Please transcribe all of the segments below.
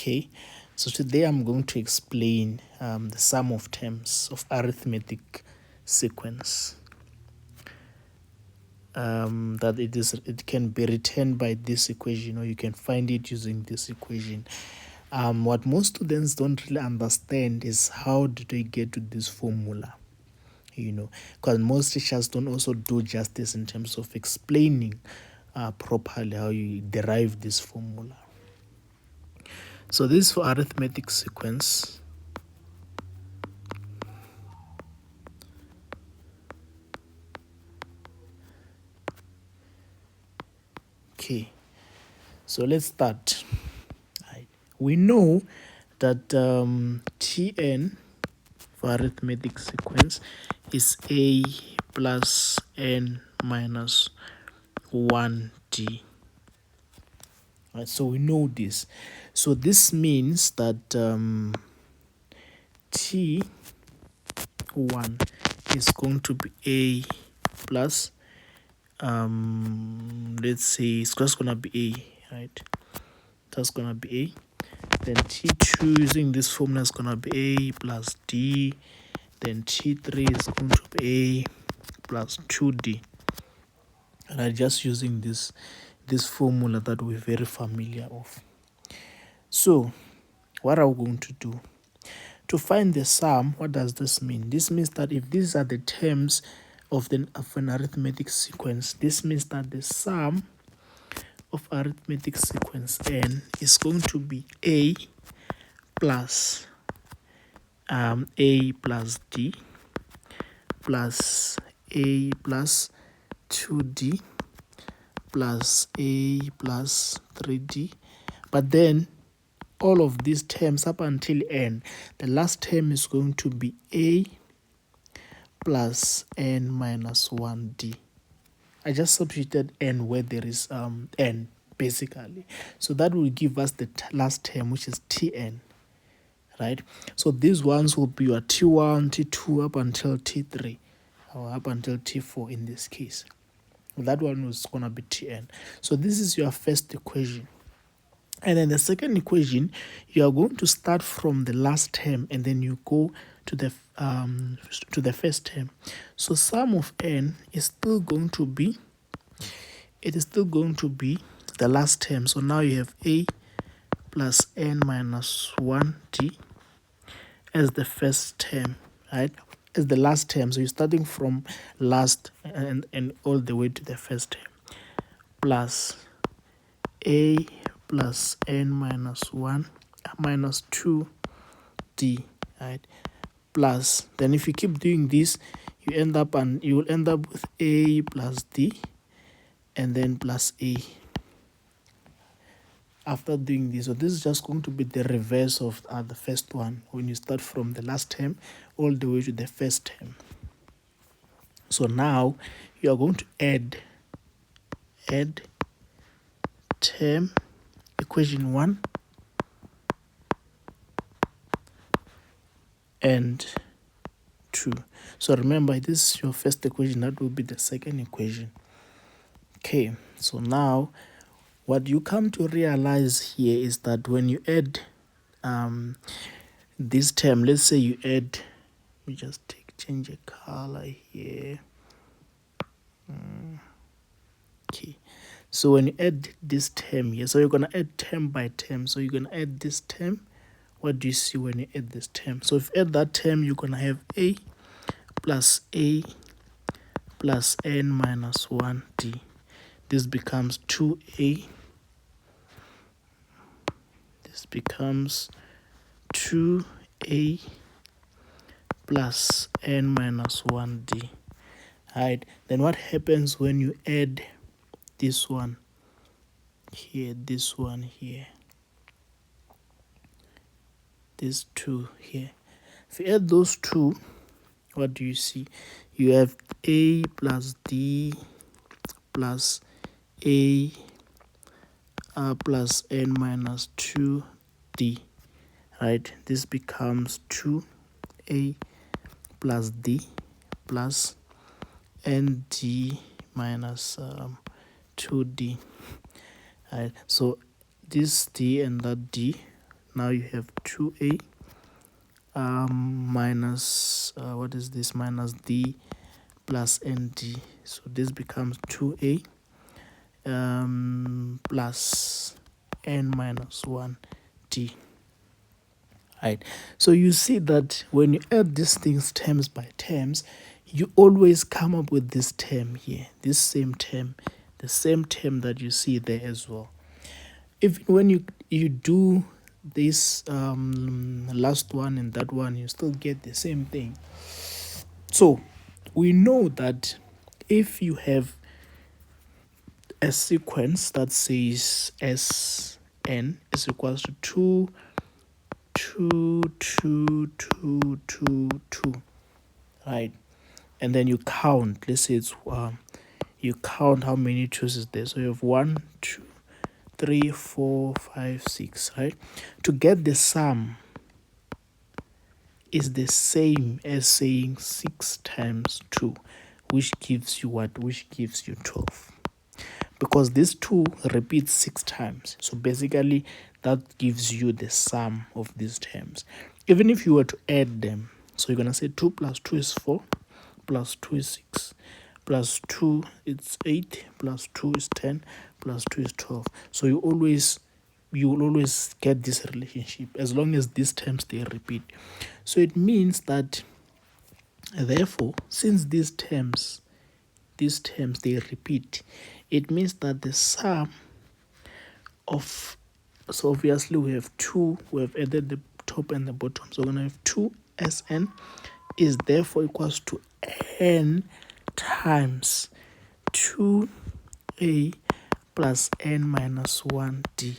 Okay, so today I'm going to explain the sum of terms of arithmetic sequence. That it can be written by this equation, or you can find it using this equation. What most students don't really understand is how do they get to this formula, because most teachers don't also do justice in terms of explaining properly how you derive this formula. So this is for arithmetic sequence. Okay, so let's start. We know that Tn for arithmetic sequence is a plus n minus 1d. Right, so we know this. So this means that T1 is going to be a plus, let's say it's just going to be a, right? That's going to be a. Then T2 using this formula is going to be a plus d. Then T3 is going to be a plus 2d. And I'm just using this formula that we're very familiar of. So what are we going to do? To find the sum, what does this mean? This means that if these are the terms of an arithmetic sequence, this means that the sum of arithmetic sequence n is going to be a plus d plus a plus 2d plus a plus 3d. But then all of these terms up until n, the last term is going to be a plus n minus 1d. I just substituted n where there is n, basically. So that will give us the last term, which is tn, right? So these ones will be your t1, t2 up until t3, or up until t4 in this case. That one was going to be tn. So this is your first equation. And then the second equation, you are going to start from the last term and then you go to the first term. So sum of n is still going to be, the last term. So now you have a plus n minus 1d as the first term, right? As the last term. So you're starting from last and all the way to the first term. Plus a plus n minus 1 minus 2d, right? Plus, then if you keep doing this, you will end up with a plus d and then plus a after doing this. So this is just going to be the reverse of the first one, when you start from the last term all the way to the first term. So now you are going to add term equation 1 and 2. So remember, this is your first equation, that will be the second equation. Okay, so now what you come to realize here is that when you add this term, let's say you add, we just change a color here. Okay, so when you add this term here, so you're going to add term by term. So you're going to add this term. What do you see when you add this term? So if you add that term, you're going to have a plus n minus 1d. This becomes 2a. This becomes 2a plus n minus 1d. Right, then what happens when you add this one here, this one here, these two here? If you add those two, what do you see? You have a plus d plus a plus n minus 2d, right? This becomes 2a plus d plus nd minus 2d. Right, so this d and that d now you have 2a minus what is this, minus d plus nd. So this becomes 2a plus n minus 1 d. Right. So you see that when you add these things terms by terms, you always come up with this term here, this same term, the same term that you see there as well. Even when you do this last one and that one, you still get the same thing. So we know that if you have a sequence that says Sn is equals to 2, 2, 2, 2, 2, 2, right? And then you count, let's say it's you count how many 2's is there. So you have 1, 2, 3, 4, 5, 6, right? To get the sum is the same as saying 6 times 2, which gives you what? Which gives you 12. Because this 2 repeats 6 times. So basically, that gives you the sum of these terms. Even if you were to add them, so you're going to say 2 plus 2 is 4, plus 2 is 6, plus 2 is 8, plus 2 is 10, plus 2 is 12. So you will always get this relationship as long as these terms they repeat. So it means that, therefore, since these terms they repeat, it means that the sum of, so obviously we have 2, we have added the top and the bottom, so we're going to have 2 Sn is therefore equals to n times 2a plus n minus 1d,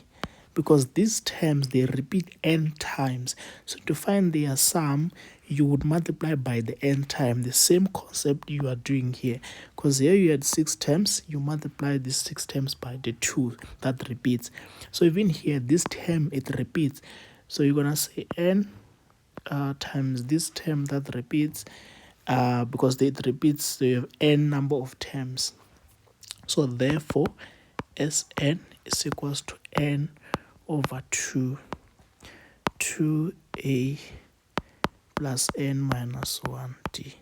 because these terms they repeat n times. So to find their sum, you would multiply by the n time, the same concept you are doing here, because here you had 6 terms, you multiply these 6 terms by the 2 that repeats. So even here, this term it repeats, so you're gonna say n times this term that repeats, because it repeats, so you have n number of terms. So therefore Sn is equals to n over 2a plus n minus 1d.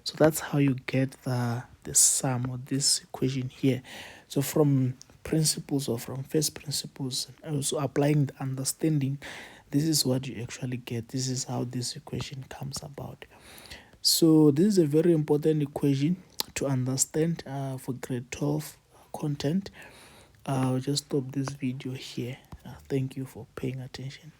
So that's how you get the sum of this equation here. So from principles, or from first principles, and also applying the understanding, this is what you actually get. This is how this equation comes about. So this is a very important equation to understand for grade 12 content. I'll just stop this video here. Thank you for paying attention.